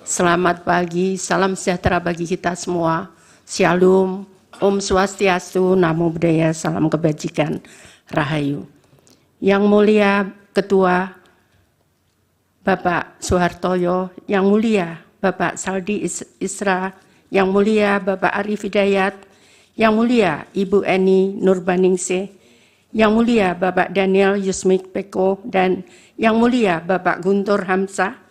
Selamat pagi, salam sejahtera bagi kita semua. Shalom, Om Swastiastu, Namo Buddhaya, salam kebajikan, Rahayu. Yang mulia Ketua Bapak Soehartoyo, yang mulia Bapak Saldi Isra, yang mulia Bapak Arif Hidayat, yang mulia Ibu Eni Nurbaningsih, yang mulia Bapak Daniel Yusmik Peko, dan yang mulia Bapak Guntur Hamzah,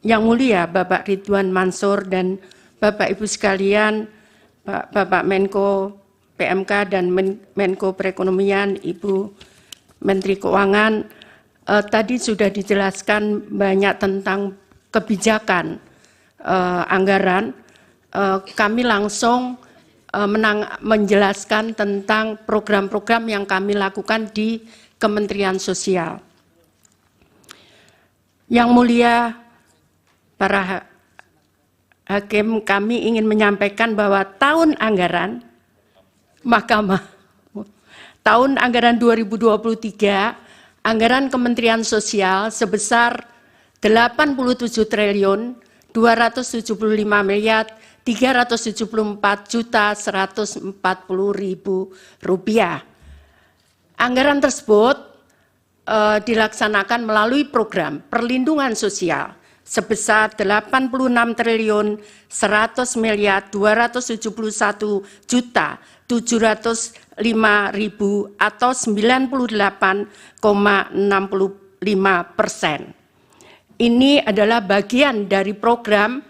yang mulia Bapak Ridwan Mansur, dan Bapak Ibu sekalian, Bapak Menko PMK dan Menko Perekonomian, Ibu Menteri Keuangan, tadi sudah dijelaskan banyak tentang kebijakan anggaran. Kami langsung menjelaskan tentang program-program yang kami lakukan di Kementerian Sosial. Yang mulia para hakim, kami ingin menyampaikan bahwa tahun anggaran Mahkamah tahun anggaran 2023, anggaran Kementerian Sosial sebesar 87 triliun 275 miliar 374 juta 140.000 rupiah. Anggaran tersebut dilaksanakan melalui program perlindungan sosial sebesar 86 triliun 100 miliar 271 juta 705.000 atau 98,65%. Ini adalah bagian dari program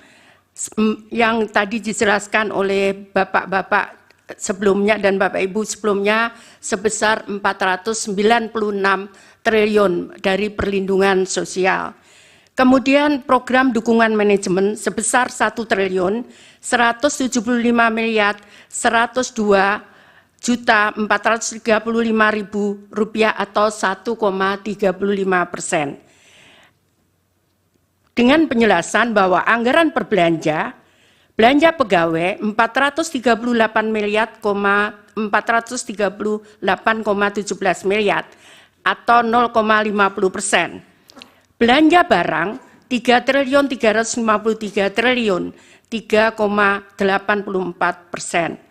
yang tadi dijelaskan oleh Bapak-Bapak sebelumnya dan Bapak Ibu sebelumnya sebesar 496 triliun dari perlindungan sosial. Kemudian program dukungan manajemen sebesar 1 triliun 175 miliar 102 juta 435.000 rupiah atau 1,35%. Dengan penjelasan bahwa anggaran belanja pegawai 438 miliar 438,17 miliar atau 0,50%. Belanja barang 3 triliun 353 triliun 3,84%.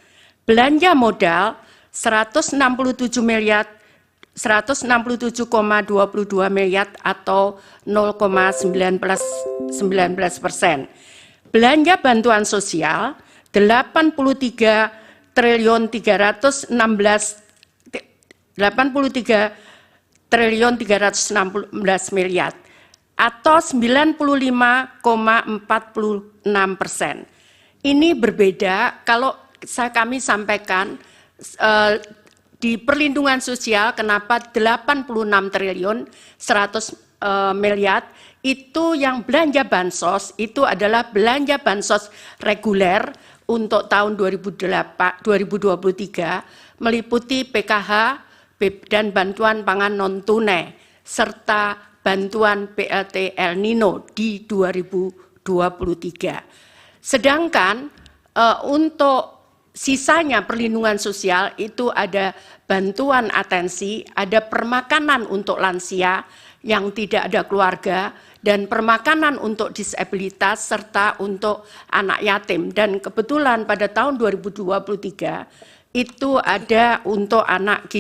Belanja modal 167 miliar 167,22 miliar atau 0,19%. Belanja bantuan sosial 83 triliun 316 miliar atau 95,46%. Ini berbeda kalau kami sampaikan di perlindungan sosial kenapa 86 triliun 100 miliar itu yang belanja bansos itu adalah belanja bansos reguler untuk tahun 2023 meliputi PKH dan bantuan pangan non tunai serta bantuan BLT El Nino di 2023. Sedangkan untuk sisanya perlindungan sosial itu ada bantuan atensi, ada permakanan untuk lansia yang tidak ada keluarga, dan permakanan untuk disabilitas serta untuk anak yatim. Dan kebetulan pada tahun 2023 itu ada untuk anak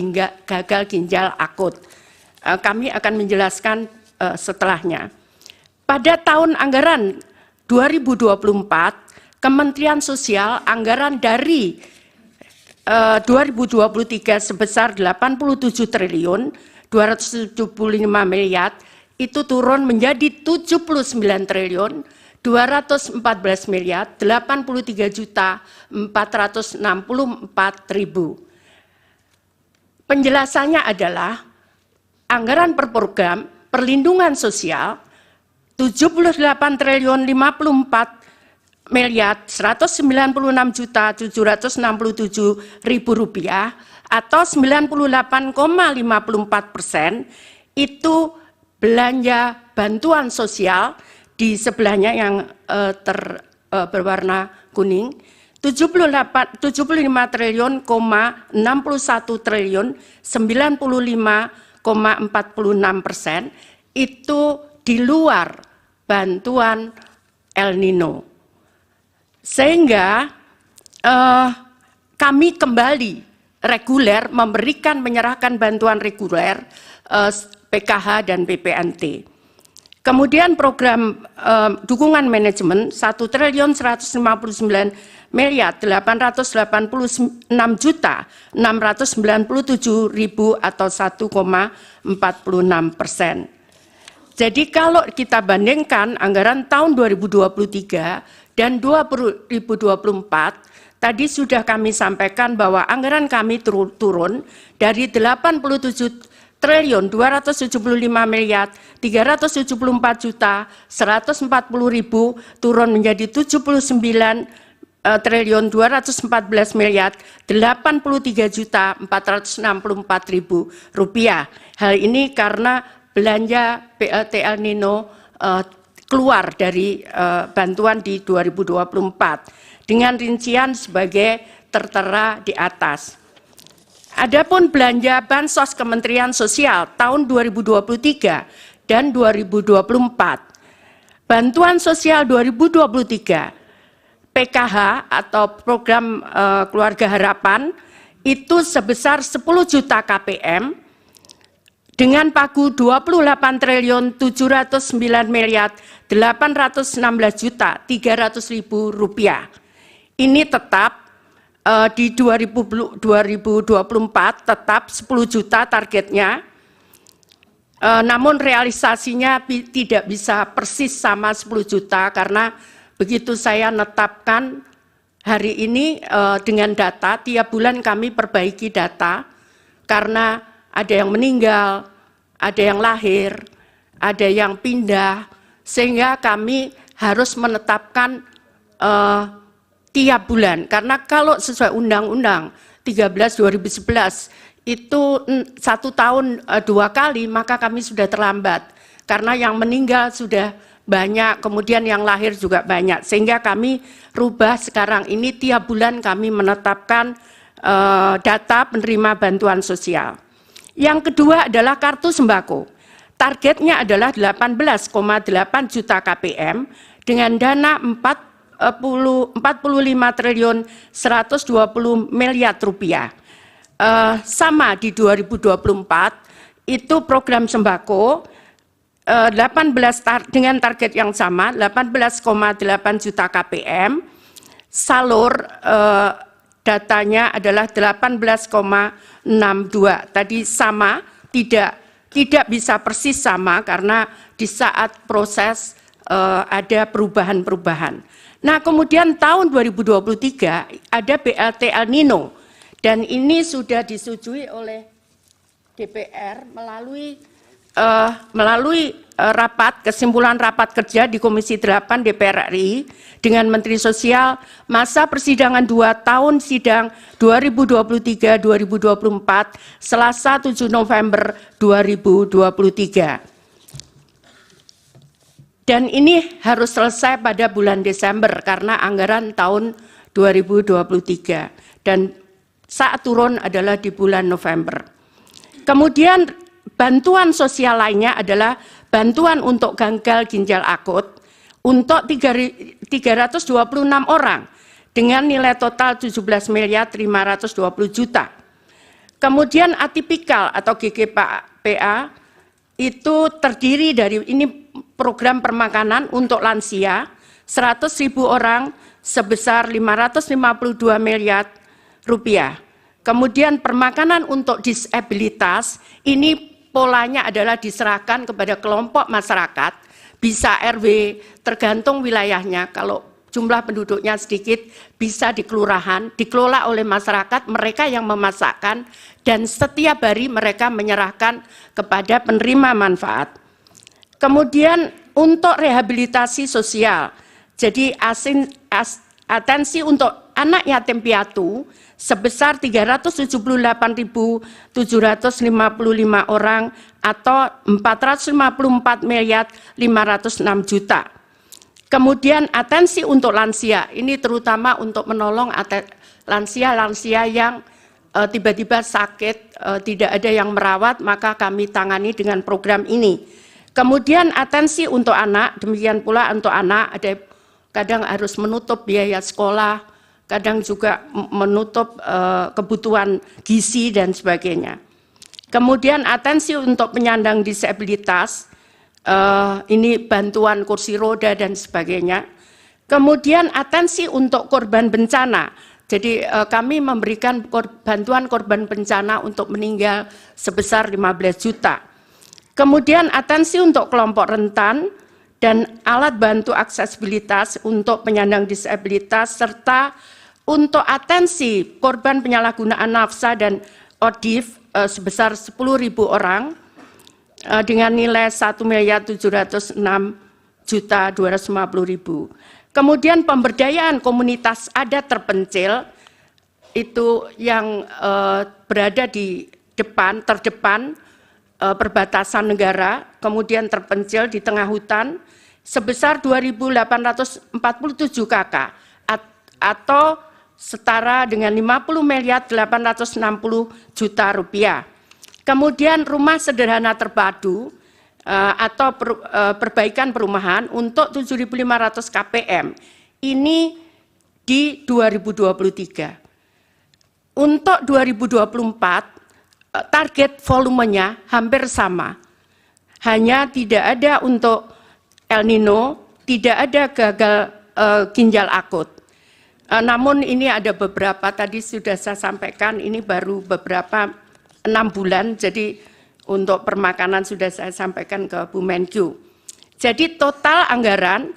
gagal ginjal akut. Kami akan menjelaskan setelahnya. Pada tahun anggaran 2024, Kementerian Sosial anggaran dari 2023 sebesar 87 triliun 275 miliar itu turun menjadi 79 triliun 214 miliar 83 juta 464.000. Penjelasannya adalah anggaran per program perlindungan sosial 78 triliun 54 miliar 196 juta 767.000 rupiah atau 98,54% itu belanja bantuan sosial. Di sebelahnya yang berwarna kuning 75 triliun 61 triliun 95,46% itu di luar bantuan El Nino. Sehingga kami kembali reguler menyerahkan bantuan reguler PKH dan BPNT. Kemudian program dukungan manajemen 1.189.886.697.000 atau 1,46%. Jadi kalau kita bandingkan anggaran tahun 2023 dan 2024, tadi sudah kami sampaikan bahwa anggaran kami turun dari 87.374.140.000 turun menjadi 79.214.083.464.000 rupiah. Hal ini karena belanja BLT El Nino keluar dari bantuan di 2024 dengan rincian sebagai tertera di atas. Adapun belanja Bansos Kementerian Sosial tahun 2023 dan 2024. Bantuan sosial 2023 PKH atau program Keluarga Harapan itu sebesar 10 juta KPM dengan pagu 28.709.816.300.000 rupiah. Ini tetap di 2024 tetap 10 juta targetnya, namun realisasinya tidak bisa persis sama 10 juta karena begitu saya netapkan hari ini dengan data, tiap bulan kami perbaiki data karena ada yang meninggal, ada yang lahir, ada yang pindah, sehingga kami harus menetapkan tiap bulan, karena kalau sesuai Undang-Undang 13/2011 itu 1 tahun 2 kali, maka kami sudah terlambat, karena yang meninggal sudah banyak, kemudian yang lahir juga banyak, sehingga kami rubah sekarang ini tiap bulan kami menetapkan data penerima bantuan sosial. Yang kedua adalah kartu sembako. Targetnya adalah 18,8 juta KPM dengan dana 45.120 miliar rupiah. Sama di 2024 itu program sembako dengan target yang sama 18,8 juta KPM. Salur datanya adalah 18,62. Tadi sama, tidak bisa persis sama karena di saat proses ada perubahan-perubahan. Nah, kemudian tahun 2023 ada BLT El Nino dan ini sudah disetujui oleh DPR melalui kesimpulan rapat kerja di Komisi 8 DPR RI dengan Menteri Sosial masa persidangan 2 tahun sidang 2023-2024 Selasa 7 November 2023. Dan ini harus selesai pada bulan Desember karena anggaran tahun 2023 dan saat turun adalah di bulan November. Kemudian bantuan sosial lainnya adalah bantuan untuk gagal ginjal akut untuk 326 orang dengan nilai total 17.520.000.000. Kemudian atipikal atau GGPA itu terdiri dari ini program permakanan untuk lansia 100.000 orang sebesar 552 miliar rupiah. Kemudian permakanan untuk disabilitas ini polanya adalah diserahkan kepada kelompok masyarakat, bisa RW tergantung wilayahnya. Kalau jumlah penduduknya sedikit bisa di kelurahan, dikelola oleh masyarakat, mereka yang memasakkan dan setiap hari mereka menyerahkan kepada penerima manfaat. Kemudian untuk rehabilitasi sosial, jadi atensi untuk anak yatim piatu sebesar 378.755 orang atau 454.506.000.000. Kemudian atensi untuk lansia, ini terutama untuk menolong lansia-lansia yang tiba-tiba sakit, tidak ada yang merawat, maka kami tangani dengan program ini. Kemudian atensi untuk anak, demikian pula untuk anak ada kadang harus menutup biaya sekolah, kadang juga menutup kebutuhan gizi dan sebagainya. Kemudian atensi untuk penyandang disabilitas, ini bantuan kursi roda dan sebagainya. Kemudian atensi untuk korban bencana. Jadi kami memberikan bantuan korban bencana untuk meninggal sebesar 15 juta. Kemudian atensi untuk kelompok rentan dan alat bantu aksesibilitas untuk penyandang disabilitas, serta untuk atensi korban penyalahgunaan nafsa dan ODIF sebesar 10.000 orang dengan nilai 1.706.250.000. Kemudian pemberdayaan komunitas adat terpencil itu yang berada di terdepan perbatasan negara, kemudian terpencil di tengah hutan sebesar 2.847 KK atau setara dengan 50.860 juta rupiah. Kemudian rumah sederhana terpadu atau perbaikan perumahan untuk 7.500 KPM ini di 2023. Untuk 2024 target volumenya hampir sama, hanya tidak ada untuk El Nino, tidak ada gagal ginjal akut. Namun ini ada beberapa, tadi sudah saya sampaikan, ini baru beberapa 6 bulan, jadi untuk permakanan sudah saya sampaikan ke Bu Menkyu. Jadi total anggaran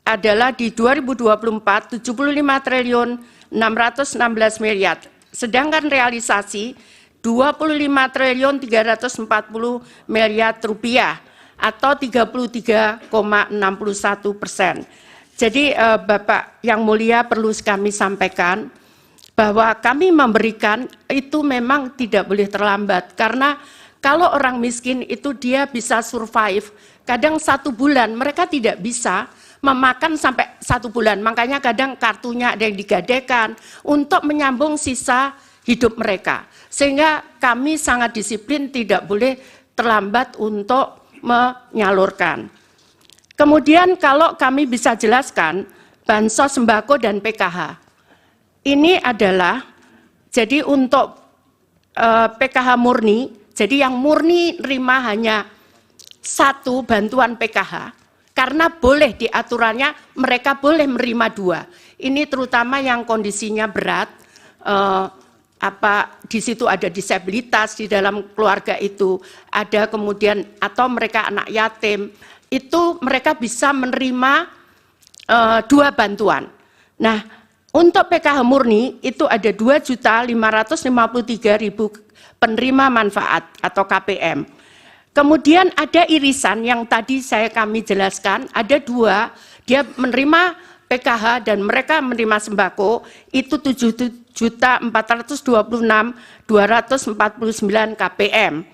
adalah di 2024 75 triliun 616 miliar, sedangkan realisasi 25 triliun 340 miliar rupiah atau 33,61%. Jadi Bapak yang mulia, perlu kami sampaikan bahwa kami memberikan itu memang tidak boleh terlambat, karena kalau orang miskin itu dia bisa survive, kadang 1 bulan mereka tidak bisa memakan sampai 1 bulan, makanya kadang kartunya ada yang digadaikan untuk menyambung sisa hidup mereka. Sehingga kami sangat disiplin, tidak boleh terlambat untuk menyalurkan. Kemudian kalau kami bisa jelaskan, bansos sembako dan PKH. Ini adalah, jadi untuk PKH murni, jadi yang murni nerima hanya 1 bantuan PKH, karena boleh diaturannya mereka boleh menerima 2. Ini terutama yang kondisinya berat, di situ ada disabilitas di dalam keluarga itu, ada kemudian atau mereka anak yatim, itu mereka bisa menerima 2 bantuan. Nah, untuk PKH murni itu ada 2.553.000 penerima manfaat atau KPM. Kemudian ada irisan yang tadi kami jelaskan, ada 2, dia menerima PKH dan mereka menerima sembako itu 7.426.249 KPM.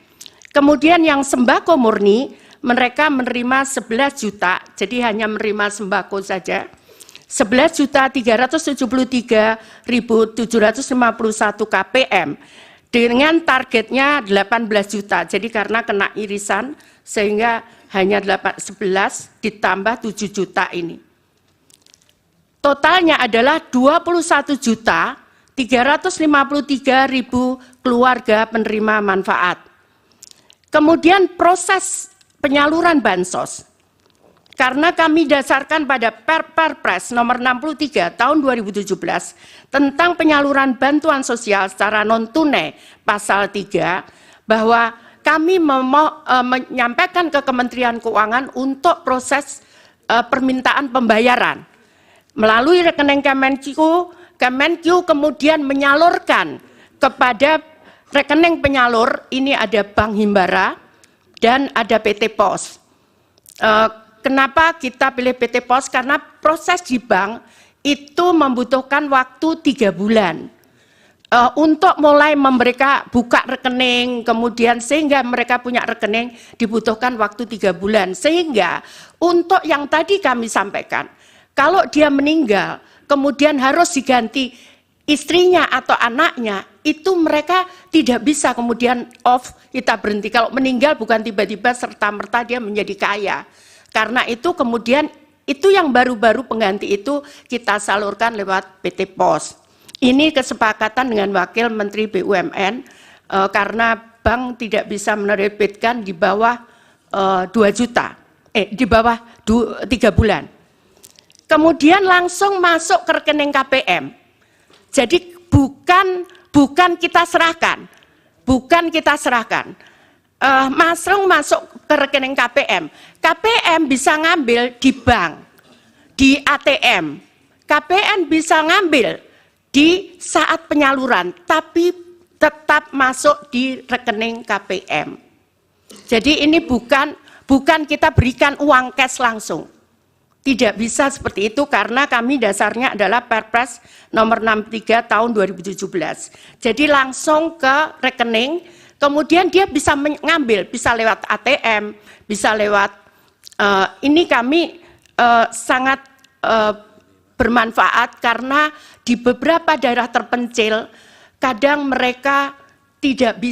Kemudian yang sembako murni mereka menerima 11 juta, jadi hanya menerima sembako saja, 11.373.751 KPM dengan targetnya 18 juta. Jadi karena kena irisan sehingga hanya 11 ditambah 7 juta ini. Totalnya adalah 21.353.000 keluarga penerima manfaat. Kemudian proses penyaluran bansos, karena kami dasarkan pada Perpres nomor 63 tahun 2017 tentang penyaluran bantuan sosial secara non-tunai pasal 3, bahwa kami menyampaikan ke Kementerian Keuangan untuk proses permintaan pembayaran. Melalui rekening Kemenkyu kemudian menyalurkan kepada rekening penyalur, ini ada Bank Himbara dan ada PT Pos. Kenapa kita pilih PT Pos? Karena proses di bank itu membutuhkan waktu 3 bulan. Untuk mulai mereka buka rekening, kemudian sehingga mereka punya rekening dibutuhkan waktu 3 bulan. Sehingga untuk yang tadi kami sampaikan, kalau dia meninggal, kemudian harus diganti istrinya atau anaknya, itu mereka tidak bisa kemudian off, kita berhenti. Kalau meninggal bukan tiba-tiba serta-merta dia menjadi kaya. Karena itu kemudian Itu yang baru-baru pengganti itu kita salurkan lewat PT POS. Ini kesepakatan dengan Wakil Menteri BUMN karena bank tidak bisa menerbitkan di bawah 2 juta, di bawah 3 bulan. Kemudian langsung masuk ke rekening KPM. Jadi bukan kita serahkan, masuk ke rekening KPM. KPM bisa ngambil di bank, di ATM. KPM bisa ngambil di saat penyaluran, tapi tetap masuk di rekening KPM. Jadi ini bukan kita berikan uang cash langsung. Tidak bisa seperti itu karena kami dasarnya adalah Perpres nomor 63 tahun 2017. Jadi langsung ke rekening, kemudian dia bisa mengambil, bisa lewat ATM, bisa lewat, ini kami sangat bermanfaat karena di beberapa daerah terpencil, kadang mereka tidak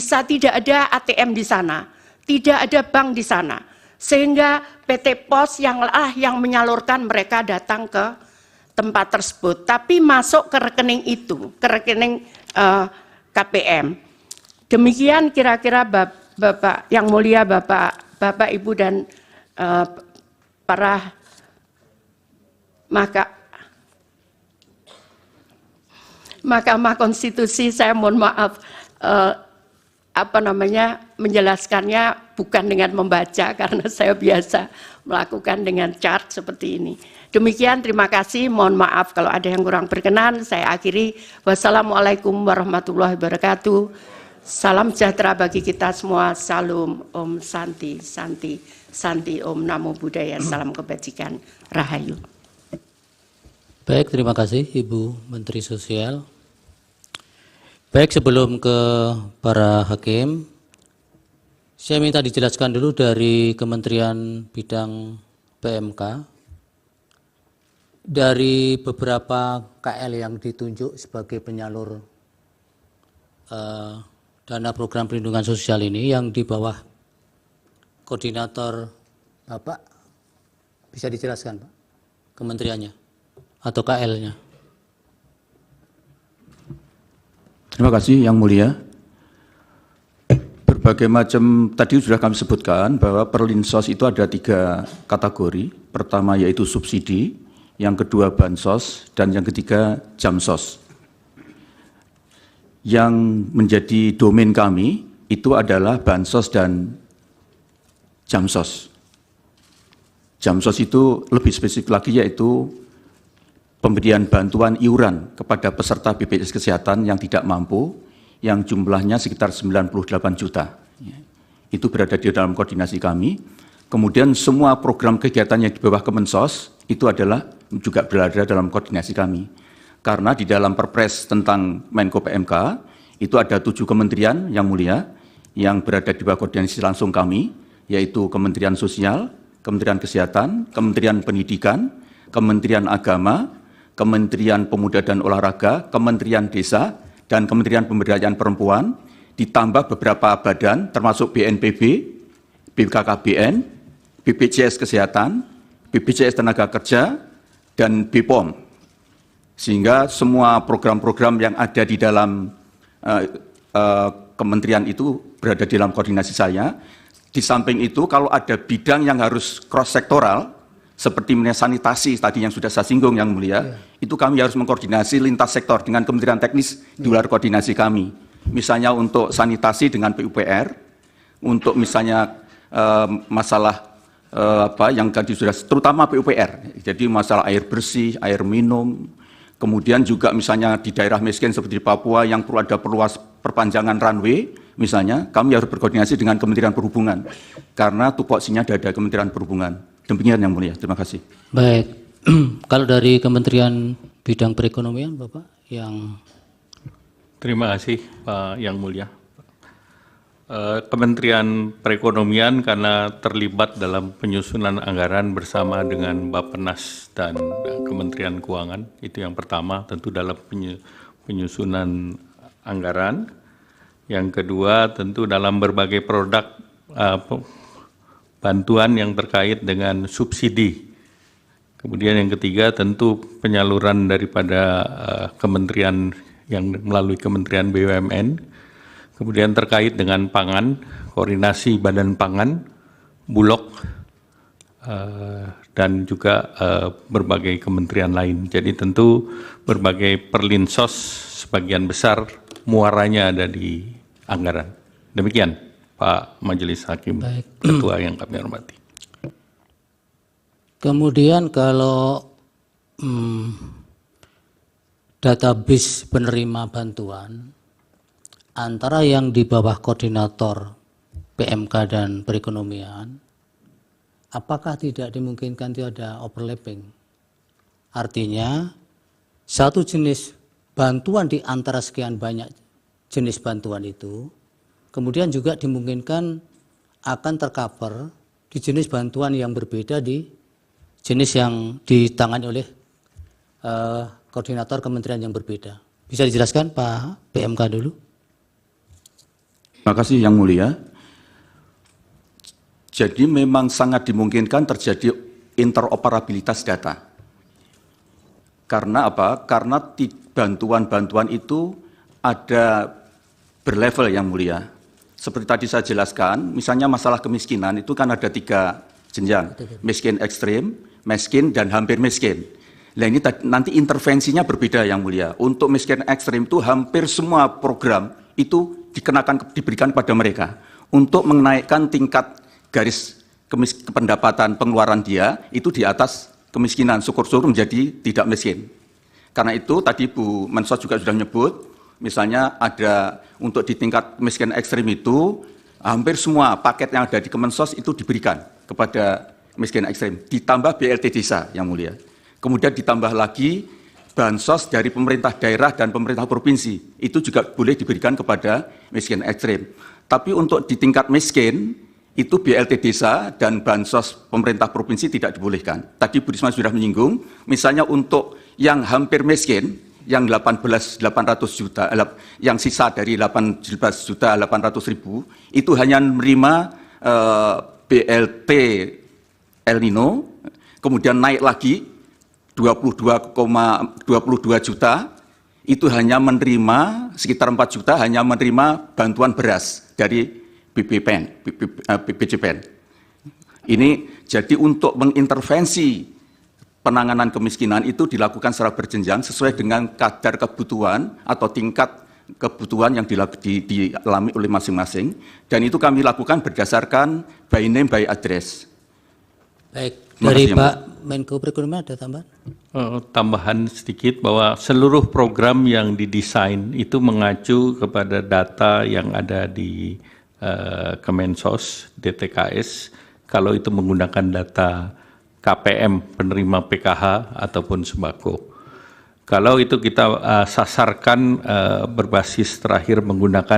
ada ATM di sana, tidak ada bank di sana. Sehingga PT POS yang menyalurkan mereka datang ke tempat tersebut, tapi masuk ke rekening itu, ke rekening KPM. Demikian kira-kira Bapak yang mulia, Bapak Ibu dan para Mahkamah Konstitusi, saya mohon maaf menjelaskannya bukan dengan membaca karena saya biasa melakukan dengan chart seperti ini. Demikian, terima kasih. Mohon maaf kalau ada yang kurang berkenan. Saya akhiri. Wassalamualaikum warahmatullahi wabarakatuh. Salam sejahtera bagi kita semua. Salam Om Santi, Santi, Santi Om Namo Buddhaya. Salam kebajikan. Rahayu. Baik, terima kasih Ibu Menteri Sosial. Baik, sebelum ke para hakim, saya minta dijelaskan dulu dari Kementerian Bidang PMK. Dari beberapa KL yang ditunjuk sebagai penyalur dana program perlindungan sosial ini yang di bawah koordinator Bapak, bisa dijelaskan Pak, kementeriannya atau KL-nya? Terima kasih Yang Mulia. Berbagai macam tadi sudah kami sebutkan bahwa Perlinsos itu ada 3 kategori. Pertama yaitu subsidi, yang kedua bansos, dan yang ketiga jamsos. Yang menjadi domain kami itu adalah bansos dan jamsos. Jamsos itu lebih spesifik lagi yaitu pemberian bantuan iuran kepada peserta BPJS Kesehatan yang tidak mampu, yang jumlahnya sekitar 98 juta. Itu berada di dalam koordinasi kami. Kemudian semua program kegiatan yang di bawah Kemensos itu adalah juga berada dalam koordinasi kami. Karena di dalam Perpres tentang Menko PMK, itu ada 7 kementerian yang mulia, yang berada di bawah koordinasi langsung kami, yaitu Kementerian Sosial, Kementerian Kesehatan, Kementerian Pendidikan, Kementerian Agama, Kementerian Pemuda dan Olahraga, Kementerian Desa, dan Kementerian Pemberdayaan Perempuan, ditambah beberapa badan termasuk BNPB, BKKBN, BPJS Kesehatan, BPJS Tenaga Kerja, dan BPOM. Sehingga semua program-program yang ada di dalam kementerian itu berada di dalam koordinasi saya. Di samping itu, kalau ada bidang yang harus cross-sektoral, seperti sanitasi tadi yang sudah saya singgung Yang Mulia, itu kami harus mengkoordinasi lintas sektor dengan kementerian teknis di luar koordinasi kami. Misalnya untuk sanitasi dengan PUPR, untuk misalnya masalah yang tadi sudah, terutama PUPR, jadi masalah air bersih, air minum, kemudian juga misalnya di daerah miskin seperti di Papua yang perlu ada perpanjangan runway, misalnya kami harus berkoordinasi dengan Kementerian Perhubungan, karena tupoksinya ada Kementerian Perhubungan. Demikian Yang Mulia, terima kasih. Baik, kalau dari Kementerian Bidang Perekonomian Bapak yang... Terima kasih Pak Yang Mulia. Kementerian Perekonomian karena terlibat dalam penyusunan anggaran bersama dengan Bappenas dan Kementerian Keuangan, itu yang pertama tentu dalam penyusunan anggaran. Yang kedua tentu dalam berbagai produk bantuan yang terkait dengan subsidi Kemudian yang ketiga tentu penyaluran daripada kementerian yang melalui Kementerian BUMN. Kemudian terkait dengan pangan, koordinasi Badan Pangan, Bulog, dan juga berbagai kementerian lain. Jadi tentu berbagai perlinsos sebagian besar muaranya ada di anggaran. Demikian Pak Majelis Hakim, Ketua yang kami hormati. Kemudian kalau database penerima bantuan antara yang di bawah koordinator PMK dan perekonomian, apakah tidak dimungkinkan itu ada overlapping? Artinya satu jenis bantuan di antara sekian banyak jenis bantuan itu, kemudian juga dimungkinkan akan tercover di jenis bantuan yang berbeda di jenis yang ditangani oleh koordinator kementerian yang berbeda. Bisa dijelaskan Pak PMK dulu? Terima kasih Yang Mulia. Jadi memang sangat dimungkinkan terjadi interoperabilitas data. Karena apa? Karena bantuan-bantuan itu ada berlevel Yang Mulia. Seperti tadi saya jelaskan, misalnya masalah kemiskinan itu kan ada 3 jenjang, miskin ekstrim, miskin, dan hampir miskin. Nah ini nanti intervensinya berbeda Yang Mulia. Untuk miskin ekstrim itu hampir semua program itu diberikan kepada mereka untuk menaikkan tingkat garis pendapatan pengeluaran dia itu di atas kemiskinan, syukur-syukur menjadi tidak miskin. Karena itu tadi Bu Mensos juga sudah menyebut, misalnya ada untuk di tingkat miskin ekstrim itu hampir semua paket yang ada di Kemensos itu diberikan kepada miskin ekstrim, ditambah BLT desa Yang Mulia. Kemudian ditambah lagi bansos dari pemerintah daerah dan pemerintah provinsi, itu juga boleh diberikan kepada miskin ekstrim. Tapi untuk di tingkat miskin, itu BLT desa dan bansos pemerintah provinsi tidak dibolehkan. Tadi Bu Risma sudah menyinggung, misalnya untuk yang hampir miskin, yang 800 juta, yang sisa dari 18.800.000 itu hanya menerima BLT El Nino, kemudian naik lagi 22 juta, itu hanya menerima sekitar 4 juta hanya menerima bantuan beras dari BPJPN. Ini jadi untuk mengintervensi penanganan kemiskinan itu dilakukan secara berjenjang sesuai dengan kadar kebutuhan atau tingkat kebutuhan yang dialami oleh masing-masing, dan itu kami lakukan berdasarkan by name by address. Baik, Terima dari kasih, Pak Menko Perekonomian ada tambahan? Tambahan sedikit bahwa seluruh program yang didesain itu mengacu kepada data yang ada di Kemensos, DTKS, kalau itu menggunakan data KPM, penerima PKH ataupun sembako. Kalau itu kita sasarkan berbasis terakhir menggunakan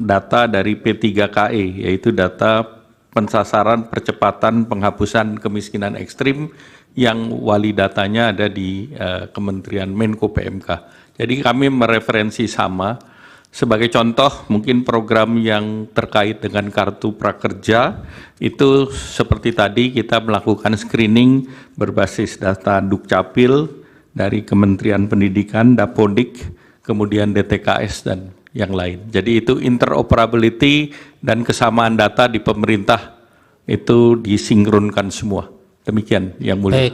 data dari P3KE, yaitu data pensasaran percepatan penghapusan kemiskinan ekstrim yang wali datanya ada di Kementerian Menko PMK. Jadi kami mereferensi sama. Sebagai contoh, mungkin program yang terkait dengan kartu prakerja itu seperti tadi kita melakukan screening berbasis data Dukcapil dari Kementerian Pendidikan, Dapodik, kemudian DTKS dan yang lain. Jadi itu interoperability dan kesamaan data di pemerintah itu disinkronkan semua. Demikian Yang Mulia. Baik,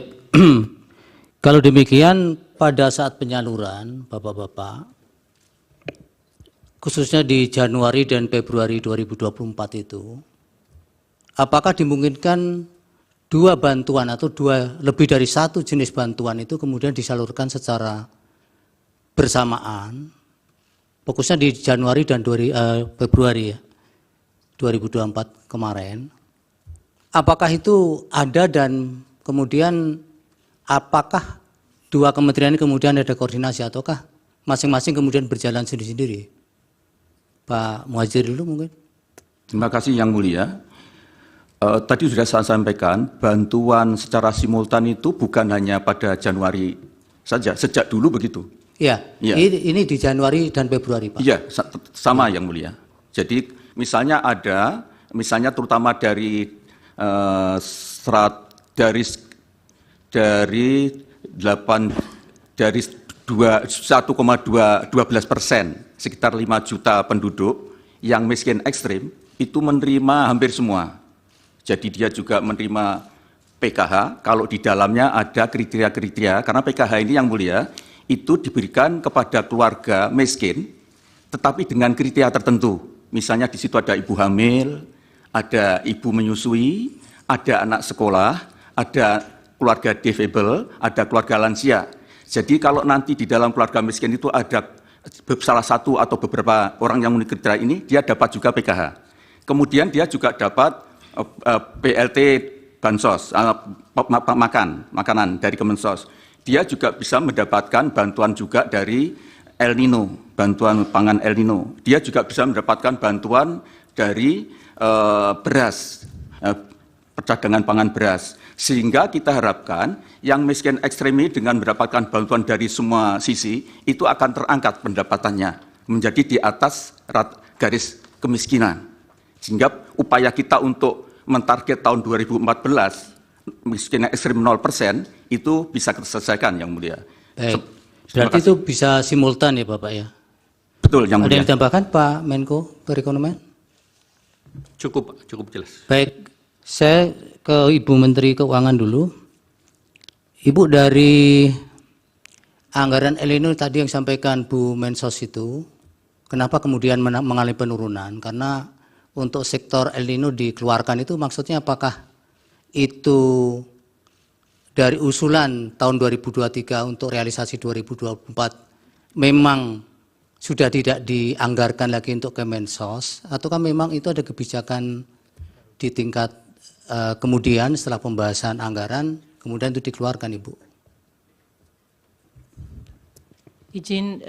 kalau demikian pada saat penyaluran Bapak-Bapak, khususnya di Januari dan Februari 2024 itu, apakah dimungkinkan dua bantuan atau lebih dari satu jenis bantuan itu kemudian disalurkan secara bersamaan, fokusnya di Januari dan Februari ya, 2024 kemarin, apakah itu ada dan kemudian apakah dua kementerian ini kemudian ada koordinasi ataukah masing-masing kemudian berjalan sendiri-sendiri? Pak Muhajir dulu mungkin. Terima kasih Yang Mulia. Tadi sudah saya sampaikan, bantuan secara simultan itu bukan hanya pada Januari saja, sejak dulu begitu. Iya, Iya. ini di Januari dan Februari Pak. Iya, sama Yang Mulia. Jadi misalnya terutama dari dari 1,12%, sekitar 5 juta penduduk yang miskin ekstrim, itu menerima hampir semua. Jadi dia juga menerima PKH, kalau di dalamnya ada kriteria-kriteria, karena PKH ini yang mulia, itu diberikan kepada keluarga miskin, tetapi dengan kriteria tertentu. Misalnya di situ ada ibu hamil, ada ibu menyusui, ada anak sekolah, ada keluarga difabel, ada keluarga lansia. Jadi kalau nanti di dalam keluarga miskin itu ada salah satu atau beberapa orang yang memenuhi kriteria ini, dia dapat juga PKH. Kemudian dia juga dapat PLT Bansos, makanan dari Kemensos. Dia juga bisa mendapatkan bantuan juga dari El Nino, bantuan pangan El Nino. Dia juga bisa mendapatkan bantuan dari beras, perdagangan pangan beras. Sehingga kita harapkan yang miskin ekstrem ini dengan mendapatkan bantuan dari semua sisi, itu akan terangkat pendapatannya menjadi di atas garis kemiskinan. Sehingga upaya kita untuk mentarget tahun 2014, miskin ekstrim 0%, itu bisa terselesaikan, Yang Mulia. Baik. Berarti itu bisa simultan ya Bapak ya? Betul, Yang Mulia. Ada yang ditambahkan Pak Menko Perekonomian? Cukup jelas. Baik, saya ke Ibu Menteri Keuangan dulu. Ibu, dari anggaran El Nino tadi yang sampaikan Bu Mensos itu, kenapa kemudian mengalami penurunan? Karena untuk sektor El Nino dikeluarkan itu maksudnya apakah itu dari usulan tahun 2023 untuk realisasi 2024 memang sudah tidak dianggarkan lagi untuk Kemensos, ataukah memang itu ada kebijakan di tingkat kemudian setelah pembahasan anggaran kemudian itu dikeluarkan, Ibu? Izin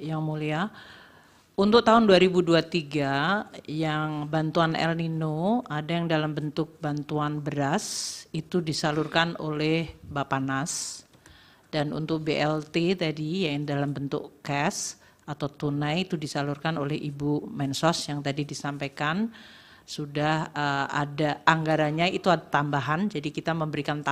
Yang Mulia, untuk tahun 2023 yang bantuan El Nino ada yang dalam bentuk bantuan beras itu disalurkan oleh Bappenas, dan untuk BLT tadi yang dalam bentuk cash atau tunai itu disalurkan oleh Ibu Mensos yang tadi disampaikan sudah ada anggarannya, itu ada tambahan, jadi kita memberikan tambahan